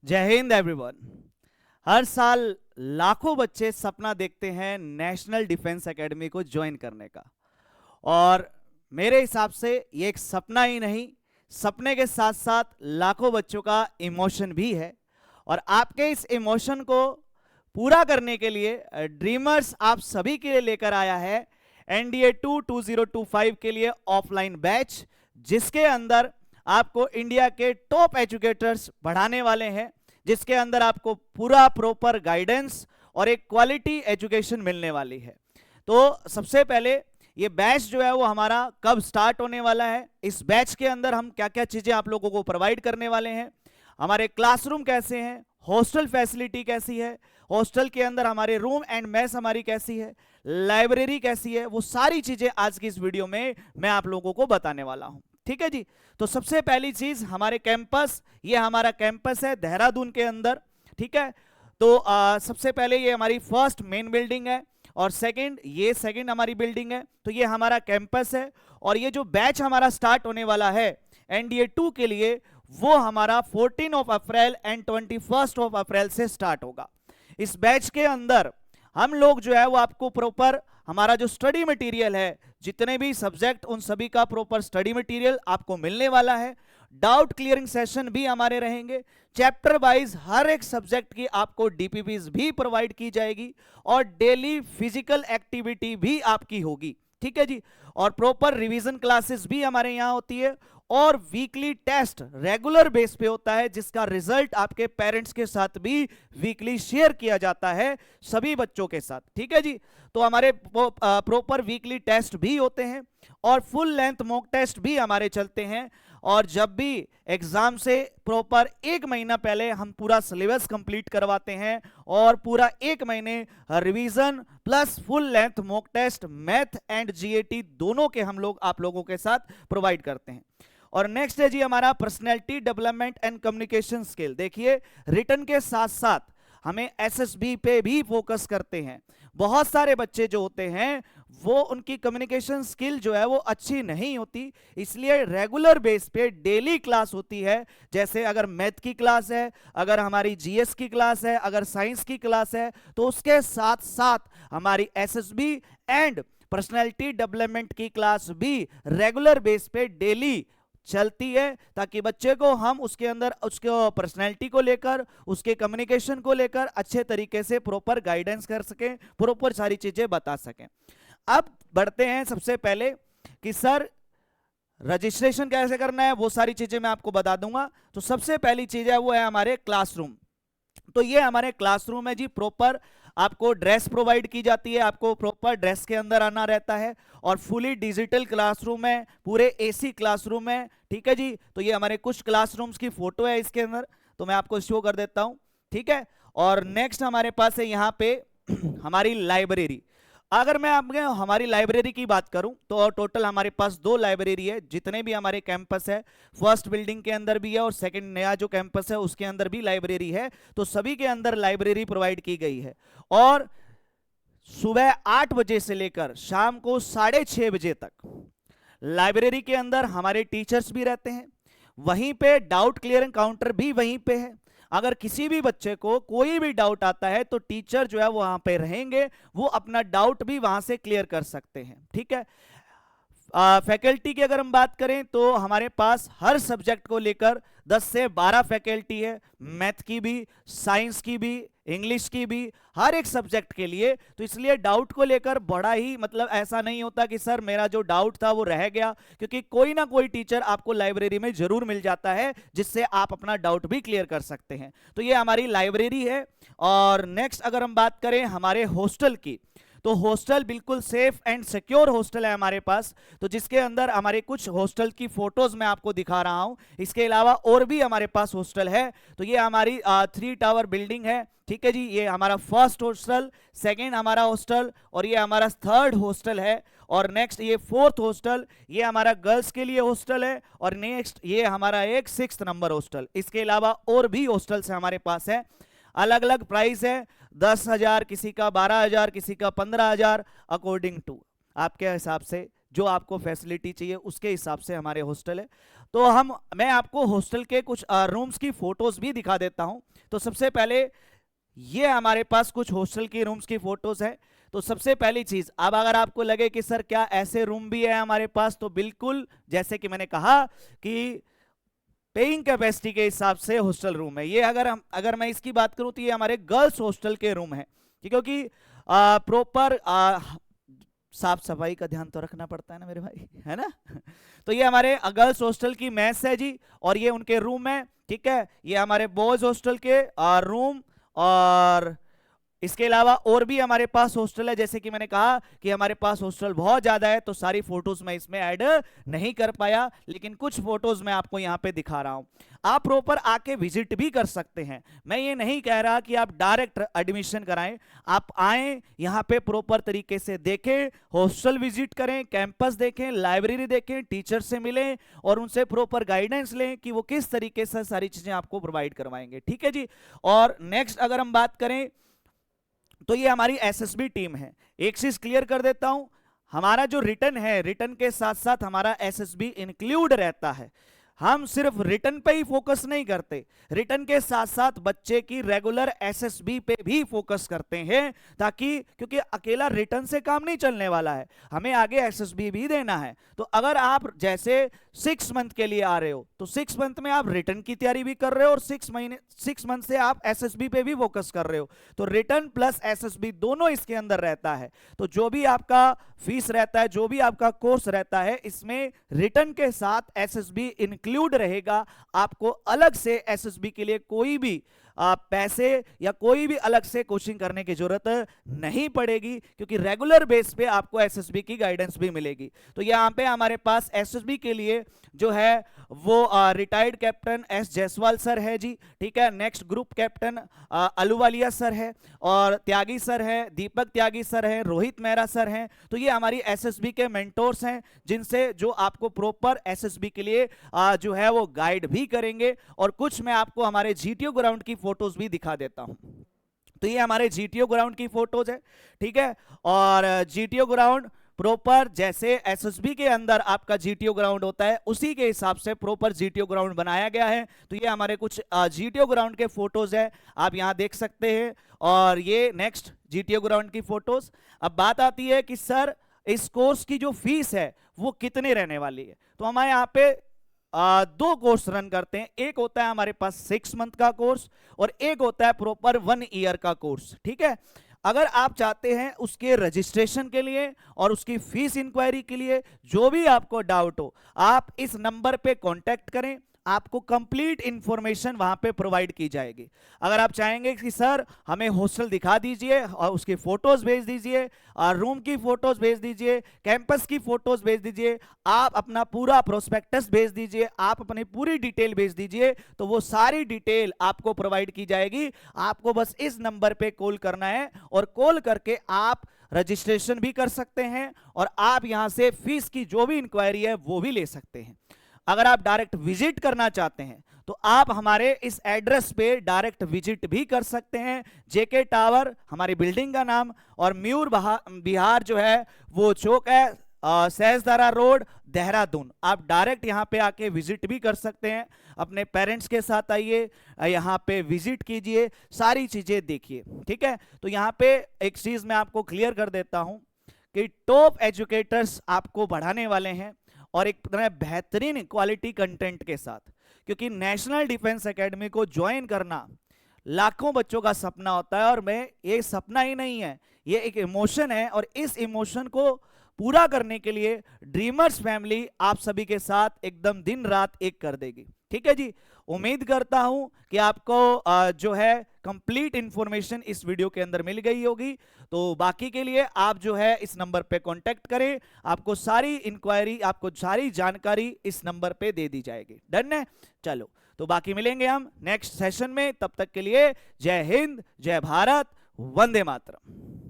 जय हिंद एवरीवन। हर साल लाखों बच्चे सपना देखते हैं नेशनल डिफेंस एकेडमी को ज्वाइन करने का। और मेरे हिसाब से ये एक सपना ही नहीं, सपने के साथ साथ लाखों बच्चों का इमोशन भी है। और आपके इस इमोशन को पूरा करने के लिए ड्रीमर्स आप सभी के लिए लेकर आया है NDA 2 2025 के लिए ऑफलाइन बैच, जिसके अंदर आपको इंडिया के टॉप एजुकेटर्स पढ़ाने वाले हैं, जिसके अंदर आपको पूरा प्रॉपर गाइडेंस और एक क्वालिटी एजुकेशन मिलने वाली है। तो सबसे पहले ये बैच जो है वो हमारा कब स्टार्ट होने वाला है, इस बैच के अंदर हम क्या क्या चीजें आप लोगों को प्रोवाइड करने वाले हैं, हमारे क्लासरूम कैसे हैं, हॉस्टल फैसिलिटी कैसी है, हॉस्टल के अंदर हमारे रूम एंड मेस हमारी कैसी है, लाइब्रेरी कैसी है, वो सारी चीजें आज की इस वीडियो में मैं आप लोगों को बताने वाला हूं। ठीक है जी। तो सबसे पहली चीज हमारे कैंपस, ये हमारा कैंपस है देहरादून के अंदर। ठीक है। तो सबसे पहले ये हमारी फर्स्ट मेन बिल्डिंग है और ये सेकंड हमारी बिल्डिंग है। तो ये हमारा कैंपस है और ये जो बैच हमारा स्टार्ट होने वाला है NDA 2 के लिए, वो हमारा 14 अप्रैल एंड 21 अप्रैल से स्टार्ट होगा। इस बैच के अंदर हम लोग जो है वो आपको प्रॉपर हमारा जो स्टडी मटेरियल है, जितने भी सब्जेक्ट, उन सभी का प्रॉपर स्टडी मटेरियल आपको मिलने वाला है। डाउट क्लियरिंग सेशन भी हमारे रहेंगे। चैप्टर वाइज हर एक सब्जेक्ट की आपको DPPs भी प्रोवाइड की जाएगी और डेली फिजिकल एक्टिविटी भी आपकी होगी। ठीक है जी। और प्रॉपर रिवीजन क्लासेस भी हमारे यहाँ होती है और वीकली टेस्ट रेगुलर बेस पे होता है, जिसका रिजल्ट आपके पेरेंट्स के साथ भी वीकली शेयर किया जाता है सभी बच्चों के साथ। ठीक है जी। तो हमारे प्रॉपर वीकली टेस्ट भी होते हैं और फुल लेंथ मॉक टेस्ट भी हमारे चलते हैं। और जब भी एग्जाम से प्रॉपर 1 महीना पहले हम पूरा सिलेबस कंप्लीट करवाते हैं और पूरा 1 महीने revision plus full length mock test math and GAT दोनों के हम लोग आप लोगों के साथ प्रोवाइड करते हैं। और नेक्स्ट है जी हमारा personality development and communication skill. देखिए, रिटन के साथ साथ हमें SSB पे भी फोकस करते हैं। बहुत सारे बच्चे जो होते हैं वो उनकी कम्युनिकेशन स्किल जो है वो अच्छी नहीं होती, इसलिए रेगुलर बेस पे डेली क्लास होती है। जैसे अगर मैथ की क्लास है, अगर हमारी GS की क्लास है, अगर साइंस की क्लास है, तो उसके साथ साथ हमारी SSB एंड पर्सनैलिटी डेवलपमेंट की क्लास भी रेगुलर बेस पे डेली चलती है, ताकि बच्चे को हम उसके अंदर उसके पर्सनैलिटी को लेकर, उसके कम्युनिकेशन को लेकर अच्छे तरीके से प्रॉपर गाइडेंस कर सकें, प्रॉपर सारी चीजें बता सकें। अब बढ़ते हैं सबसे पहले कि सर रजिस्ट्रेशन कैसे करना है, वो सारी चीजें मैं आपको बता दूंगा। तो सबसे पहली चीज है वो है हमारे क्लासरूम। तो ये हमारे क्लासरूम है जी। प्रॉपर आपको ड्रेस प्रोवाइड की जाती है, आपको प्रॉपर ड्रेस के अंदर आना रहता है और फुली डिजिटल क्लासरूम है, पूरे AC क्लासरूम है। ठीक है जी। तो ये हमारे कुछ क्लासरूम्स की फोटो है इसके अंदर, तो मैं आपको शो कर देता हूं। ठीक है। और नेक्स्ट हमारे पास है यहाँ पे हमारी लाइब्रेरी। अगर मैं आपके हमारी लाइब्रेरी की बात करूं तो टोटल हमारे पास 2 लाइब्रेरी है, जितने भी हमारे कैंपस है। फर्स्ट बिल्डिंग के अंदर भी है और सेकंड नया जो कैंपस है उसके अंदर भी लाइब्रेरी है। तो सभी के अंदर लाइब्रेरी प्रोवाइड की गई है और सुबह 8 बजे से लेकर शाम को 6:30 बजे तक लाइब्रेरी के अंदर हमारे टीचर्स भी रहते हैं। वहीं पे डाउट क्लियरिंग काउंटर भी वहीं पे है। अगर किसी भी बच्चे को कोई भी डाउट आता है तो टीचर जो है वो वहां पे रहेंगे, वो अपना डाउट भी वहां से क्लियर कर सकते हैं। ठीक है। फैकल्टी की अगर हम बात करें तो हमारे पास हर सब्जेक्ट को लेकर 10 से 12 फैकल्टी है, मैथ की भी, साइंस की भी, इंग्लिश की भी, हर एक सब्जेक्ट के लिए। तो इसलिए डाउट को लेकर बड़ा ही मतलब ऐसा नहीं होता कि सर मेरा जो डाउट था वो रह गया, क्योंकि कोई ना कोई टीचर आपको लाइब्रेरी में जरूर मिल जाता है जिससे आप अपना डाउट भी क्लियर कर सकते हैं। तो ये हमारी लाइब्रेरी है। और नेक्स्ट अगर हम बात करें हमारे हॉस्टल की, तो हॉस्टल बिल्कुल सेफ एंड सिक्योर हॉस्टल है हमारे पास, तो जिसके अंदर हमारे कुछ हॉस्टल की फोटोज मैं आपको दिखा रहा हूं। इसके अलावा और भी हमारे पास हॉस्टल है। तो ये हमारी 3 टावर बिल्डिंग है। ठीक है जी। ये हमारा फर्स्ट हॉस्टल, सेकंड हमारा हॉस्टल और ये हमारा थर्ड हॉस्टल है। और नेक्स्ट ये 4th हॉस्टल, ये हमारा गर्ल्स के लिए हॉस्टल है। और नेक्स्ट ये हमारा एक 6th नंबर हॉस्टल। इसके अलावा और भी हॉस्टल्स हमारे पास है, अलग अलग प्राइस है। 10,000, किसी का 12,000, किसी का 15,000, अकॉर्डिंग टू आपके हिसाब से जो आपको फैसिलिटी चाहिए उसके हिसाब से हमारे हॉस्टल है। तो मैं आपको हॉस्टल के कुछ रूम्स की फोटोज भी दिखा देता हूं। तो सबसे पहले ये हमारे पास कुछ हॉस्टल की रूम्स की फोटोज है। तो सबसे पहली चीज, अब अगर आपको लगे कि सर क्या ऐसे रूम भी है हमारे पास, तो बिल्कुल, जैसे कि मैंने कहा कि पेइंग कैपेसिटी के हिसाब से हॉस्टल रूम है ये। अगर मैं इसकी बात करूं तो ये हमारे गर्ल्स हॉस्टल के रूम है, क्योंकि प्रॉपर साफ सफाई का ध्यान तो रखना पड़ता है ना मेरे भाई, है ना। तो ये हमारे गर्ल्स हॉस्टल की मेस है जी, और ये उनके रूम है, ठीक है। ये हमारे बॉयज हॉस्टल के रूम, और इसके अलावा और भी हमारे पास हॉस्टल है। जैसे कि मैंने कहा कि हमारे पास हॉस्टल बहुत ज्यादा है, तो सारी फोटोज मैं इसमें ऐड नहीं कर पाया, लेकिन कुछ फोटोज मैं आपको यहां पे दिखा रहा हूं। आप प्रॉपर आके विजिट भी कर सकते हैं। मैं ये नहीं कह रहा कि आप डायरेक्ट एडमिशन कराएं, आप आए यहां पे प्रॉपर तरीके से देखें, हॉस्टल विजिट करें, कैंपस देखें, लाइब्रेरी देखें, टीचर से मिलें और उनसे प्रॉपर गाइडेंस लें कि वो किस तरीके से सारी चीजें आपको प्रोवाइड करवाएंगे, ठीक है जी। और नेक्स्ट अगर हम बात करें तो ये हमारी एसएसबी टीम है। एक चीज क्लियर कर देता हूं, हमारा जो रिटर्न है, रिटर्न के साथ साथ हमारा एसएसबी इंक्लूड रहता है। हम सिर्फ रिटर्न पे ही फोकस नहीं करते, रिटर्न के साथ साथ बच्चे की रेगुलर एसएसबी पे भी फोकस करते हैं, ताकि क्योंकि अकेला रिटर्न से काम नहीं चलने वाला है, हमें आगे एसएसबी भी देना है। तो अगर आप जैसे 6 मंथ के लिए आ रहे हो, तो 6 मंथ में आप रिटर्न की तैयारी भी कर रहे हो और 6 मंथ से आप एसएसबी पे भी फोकस कर रहे हो, तो रिटर्न प्लस एसएसबी दोनों इसके अंदर रहता है। तो जो भी आपका फीस रहता है, जो भी आपका कोर्स रहता है, इसमें रिटर्न के साथ एसएसबी इंक्लूड रहेगा। आपको अलग से एसएसबी के लिए कोई भी पैसे या कोई भी अलग से कोचिंग करने की जरूरत नहीं पड़ेगी, क्योंकि रेगुलर बेस पे आपको एसएसबी की गाइडेंस भी मिलेगी। तो यहां पे हमारे पास एसएसबी के लिए जो है वो retired captain S Jaiswal sir है जी, ठीक है। Next group captain Ahluwalia sir है, और त्यागी सर है, दीपक त्यागी सर है, रोहित मेहरा सर हैं। तो ये हमारी एसएसबी के मेंटोर्स हैं, जिनसे जो आपको प्रॉपर एसएसबी के लिए जो है वो गाइड भी करेंगे। और कुछ मैं आपको हमारे जीटीओ ग्राउंड की फोटोज भी दिखा देता हूं। तो ये हमारे जीटीओ ग्राउंड की फोटोज है, ठीक है। और जीटीओ ग्राउंड प्रॉपर जैसे एसएसबी के अंदर आपका जीटीओ ग्राउंड होता है, उसी के हिसाब से प्रॉपर जीटीओ ग्राउंड बनाया गया है। तो ये हमारे कुछ जीटीओ ग्राउंड के फोटोज है, आप यहां देख सकते हैं। और ये नेक्स्ट जीटीओ ग्राउंड की फोटोज। अब बात आती है कि सर इस कोर्स की जो फीस है वो कितने रहने वाली है। तो हमारे यहाँ पे 2 कोर्स रन करते हैं। एक होता है हमारे पास 6 मंथ का कोर्स, और एक होता है प्रॉपर 1 ईयर का कोर्स, ठीक है। अगर आप चाहते हैं उसके रजिस्ट्रेशन के लिए और उसकी फीस इंक्वायरी के लिए, जो भी आपको डाउट हो, आप इस नंबर पे कांटेक्ट करें, आपको कंप्लीट इंफॉर्मेशन वहां पे प्रोवाइड की जाएगी। अगर आप चाहेंगे कि सर हमें हॉस्टल दिखा दीजिए और उसकी फोटोज भेज दीजिए, और रूम की फोटोज भेज दीजिए, कैंपस की फोटोज भेज दीजिए, आप अपना पूरा प्रोस्पेक्टस भेज दीजिए, आप अपनी पूरी डिटेल भेज दीजिए, तो वो सारी डिटेल आपको प्रोवाइड की जाएगी। आपको बस इस नंबर पे कॉल करना है, और कॉल करके आप रजिस्ट्रेशन भी कर सकते हैं, और आप यहां से फीस की जो भी इंक्वायरी है वो भी ले सकते हैं। अगर आप डायरेक्ट विजिट करना चाहते हैं तो आप हमारे इस एड्रेस पे डायरेक्ट विजिट भी कर सकते हैं। जेके टावर हमारी बिल्डिंग का नाम, और म्यूर बिहार जो है वो चौक है, सहजदारा रोड, देहरादून। आप डायरेक्ट यहां पे आके विजिट भी कर सकते हैं। अपने पेरेंट्स के साथ आइए, यहां पे विजिट कीजिए, सारी चीजें देखिए, ठीक है। तो यहां पे एक चीज मैं आपको क्लियर कर देता हूं कि टॉप एजुकेटर्स आपको बढ़ाने वाले हैं, और एक तरह बेहतरीन क्वालिटी कंटेंट के साथ, क्योंकि नेशनल डिफेंस एकेडमी को ज्वाइन करना लाखों बच्चों का सपना होता है। और मैं ये सपना ही नहीं है, ये एक इमोशन है, और इस इमोशन को पूरा करने के लिए ड्रीमर्स फैमिली आप सभी के साथ एकदम दिन रात एक कर देगी, ठीक है जी। उम्मीद करता हूं कि आपको जो है कंप्लीट इंफॉर्मेशन इस वीडियो के अंदर मिल गई होगी। तो बाकी के लिए आप जो है इस नंबर पे कांटेक्ट करें, आपको सारी इंक्वायरी, आपको सारी जानकारी इस नंबर पे दे दी जाएगी। डन है, चलो तो बाकी मिलेंगे हम नेक्स्ट सेशन में। तब तक के लिए जय हिंद, जय भारत, वंदे मातरम।